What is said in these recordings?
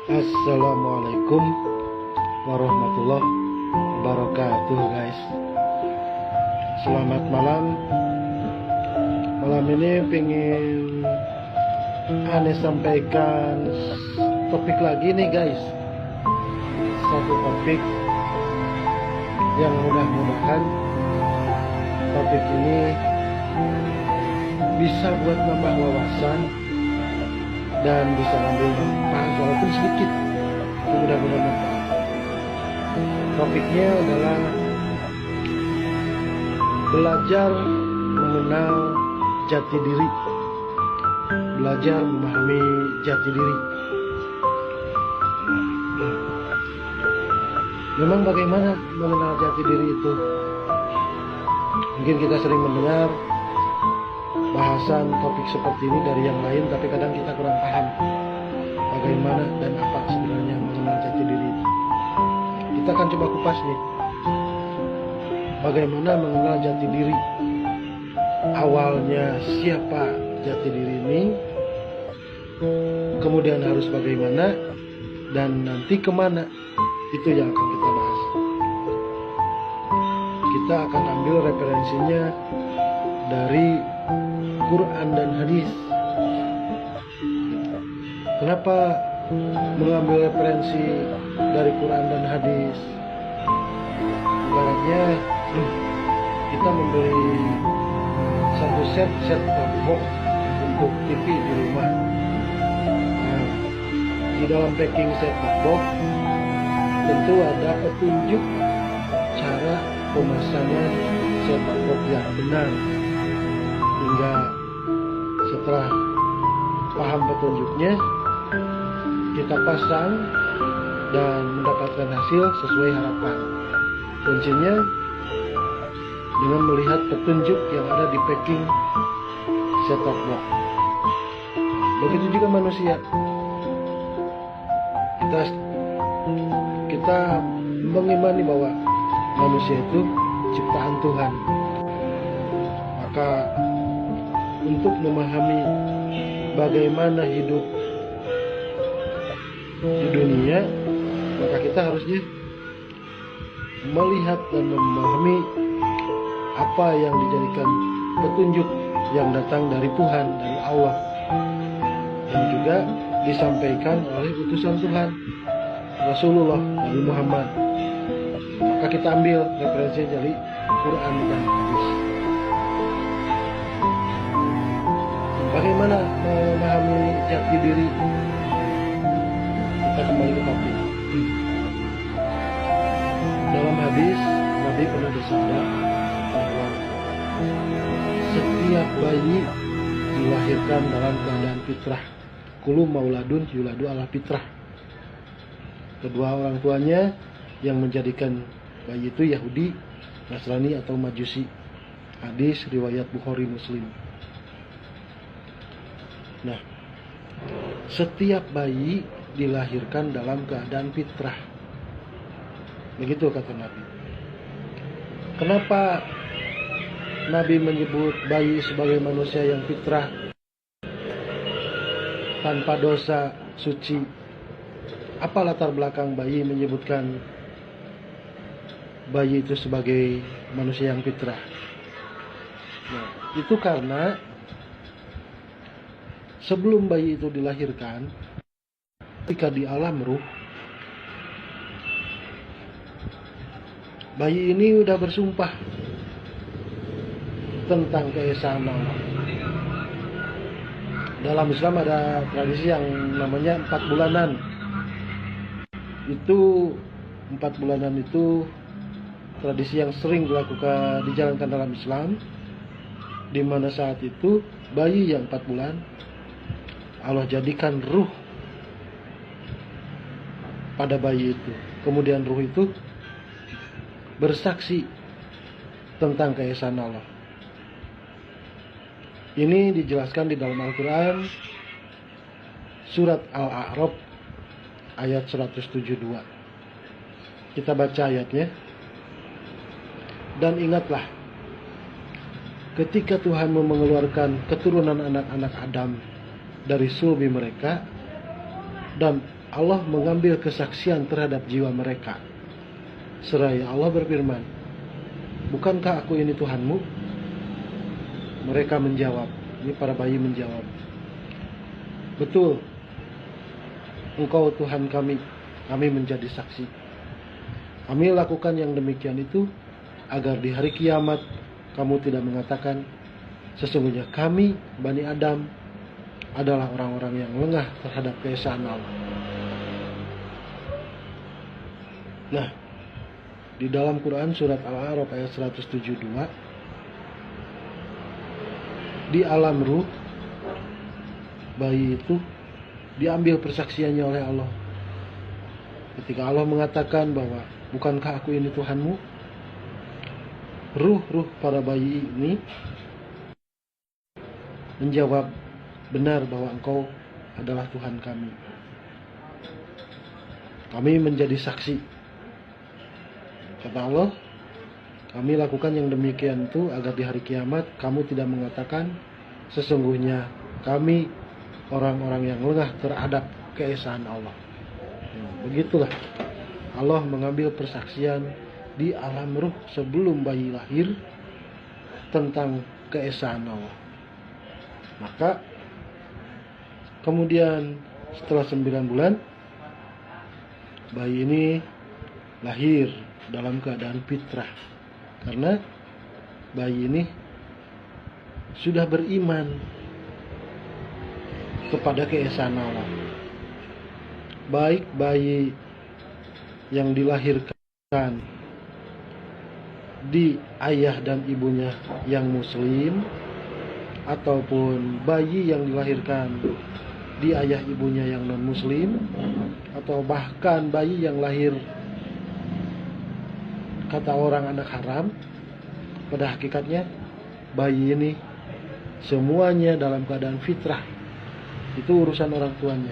Assalamualaikum warahmatullahi wabarakatuh, guys. Selamat malam. Malam ini pengen aneh sampaikan topik lagi nih, guys. Satu topik yang mudah-mudahan topik ini bisa buat nambah wawasan dan bisa ngambil manfaat walaupun sedikit. Mudah-mudahan manfaat. Topiknya adalah belajar mengenal jati diri, belajar memahami jati diri. Memang bagaimana mengenal jati diri itu? Mungkin kita sering mendengar bahasan topik seperti ini dari yang lain, tapi kadang kita kurang paham bagaimana dan apa sebenarnya mengenal jati diri itu. Kita akan coba kupas nih, bagaimana mengenal jati diri. Awalnya siapa jati diri ini, kemudian harus bagaimana, dan nanti kemana. Itu yang akan kita bahas. Kita akan ambil referensinya dari Quran dan hadis. Kenapa mengambil referensi dari Quran dan hadis? Ibaratnya kita membeli satu set box untuk TV di rumah. Nah, di dalam packing set box tentu ada petunjuk cara pemasangan set box yang benar, hingga setelah paham petunjuknya kita pasang dan mendapatkan hasil sesuai harapan. Kuncinya dengan melihat petunjuk yang ada di packing set top box. Begitu juga manusia. Kita mengimani bahwa manusia itu ciptaan Tuhan. Maka untuk memahami bagaimana hidup di dunia, maka kita harusnya melihat dan memahami apa yang dijadikan petunjuk yang datang dari Tuhan, dari Allah, yang juga disampaikan oleh utusan Tuhan, Rasulullah Nabi Muhammad. Maka kita ambil referensi dari Quran dan hadis. Bagaimana memahami jati diri? Kita kembali ke topik. Dalam hadis, Nabi pernah bersabda bahwa setiap bayi dilahirkan dalam keadaan fitrah. Kullu mauladun yuladu ala fitrah. Kedua orang tuanya yang menjadikan bayi itu Yahudi, Nasrani atau Majusi. Hadis riwayat Bukhari Muslim. Nah, setiap bayi dilahirkan dalam keadaan fitrah. Begitu kata Nabi. Kenapa Nabi menyebut bayi sebagai manusia yang fitrah, tanpa dosa, suci? Apa latar belakang bayi menyebutkan bayi itu sebagai manusia yang fitrah? Nah, itu karena sebelum bayi itu dilahirkan, ketika di alam ruh, bayi ini udah bersumpah tentang keesaan Allah. Dalam Islam ada tradisi yang namanya 4 bulanan. Itu 4 bulanan itu tradisi yang sering dijalankan dalam Islam, di mana saat itu bayi yang 4 bulan Allah jadikan ruh pada bayi itu. Kemudian ruh itu bersaksi tentang keesaan Allah. Ini dijelaskan di dalam Al-Quran surat Al-A'raf ayat 172. Kita baca ayatnya. Dan ingatlah ketika Tuhan mengeluarkan keturunan anak-anak Adam dari sulbi mereka dan Allah mengambil kesaksian terhadap jiwa mereka. Seraya Allah berfirman, bukankah aku ini Tuhanmu? Mereka menjawab, ini para bayi menjawab, betul, Engkau Tuhan kami menjadi saksi. Kami lakukan yang demikian itu agar di hari kiamat kamu tidak mengatakan, sesungguhnya kami, Bani Adam, adalah orang-orang yang lengah terhadap keesaan Allah. Nah, di dalam Quran surat Al-A'raf ayat 172, di alam ruh, bayi itu diambil persaksiannya oleh Allah. Ketika Allah mengatakan bahwa bukankah aku ini Tuhanmu, ruh-ruh para bayi ini menjawab, benar bahwa Engkau adalah Tuhan kami. Kami menjadi saksi. Kata Allah, kami lakukan yang demikian itu agar di hari kiamat kamu tidak mengatakan, sesungguhnya kami orang-orang yang lengah terhadap keesaan Allah. Begitulah Allah mengambil persaksian di alam ruh sebelum bayi lahir tentang keesaan Allah. Maka kemudian setelah 9 bulan bayi ini lahir dalam keadaan fitrah, karena bayi ini sudah beriman kepada keesaan Allah. Baik bayi yang dilahirkan di ayah dan ibunya yang muslim, ataupun bayi yang dilahirkan di ayah ibunya yang non muslim, atau bahkan bayi yang lahir kata orang anak haram, pada hakikatnya bayi ini semuanya dalam keadaan fitrah. Itu urusan orang tuanya.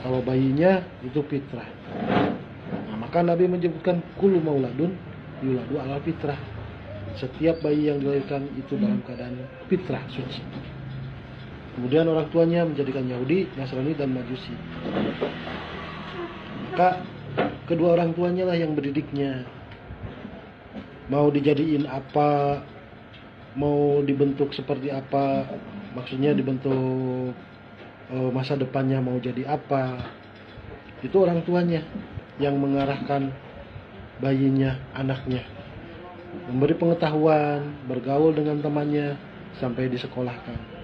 Kalau bayinya itu fitrah. Nah, maka Nabi menyebutkan kullu mauladun yuladu ala fitrah. Setiap bayi yang dilahirkan itu dalam keadaan fitrah suci. Kemudian orang tuanya menjadikan Yahudi, Nasrani, dan Majusi. Maka kedua orang tuanya lah yang berdidiknya. Mau dijadiin apa, mau dibentuk seperti apa, maksudnya dibentuk masa depannya mau jadi apa, itu orang tuanya yang mengarahkan bayinya, anaknya, memberi pengetahuan, bergaul dengan temannya sampai disekolahkan.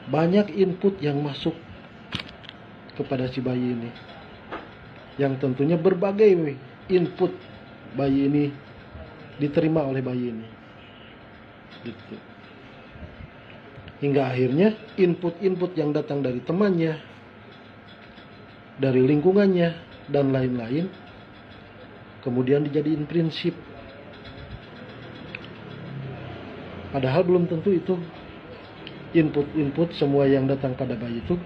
Banyak input yang masuk kepada si bayi ini, yang tentunya berbagai input bayi ini diterima oleh bayi ini gitu. Hingga akhirnya input-input yang datang dari temannya, dari lingkungannya, dan lain-lain kemudian dijadiin prinsip. Padahal belum tentu itu input-input semua yang datang pada bayi itu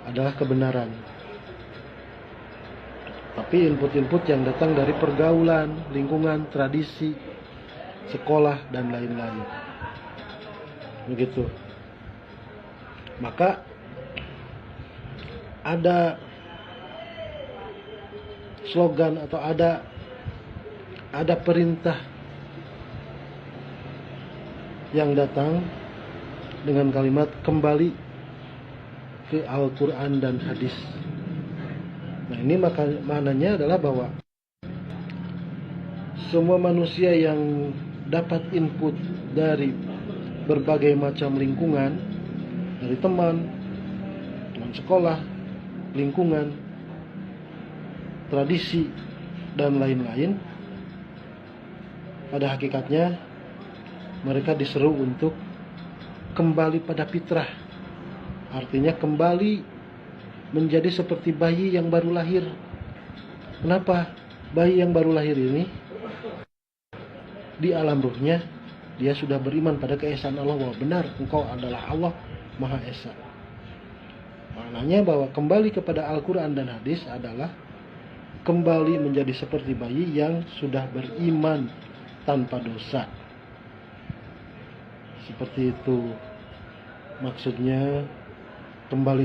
adalah kebenaran. Tapi input-input yang datang dari pergaulan, lingkungan, tradisi, sekolah, dan lain-lain. Begitu. Maka ada slogan atau ada perintah yang datang dengan kalimat kembali ke Al-Quran dan hadis. Nah, ini maknanya adalah bahwa semua manusia yang dapat input dari berbagai macam lingkungan, dari teman sekolah, lingkungan, tradisi, dan lain-lain, pada hakikatnya mereka diseru untuk kembali pada fitrah. Artinya kembali menjadi seperti bayi yang baru lahir. Kenapa? Bayi yang baru lahir ini di alam ruhnya dia sudah beriman pada keesaan Allah, bahwa benar Engkau adalah Allah Maha Esa. Maknanya bahwa kembali kepada Al-Quran dan hadis adalah kembali menjadi seperti bayi yang sudah beriman tanpa dosa. Seperti itu maksudnya, kembali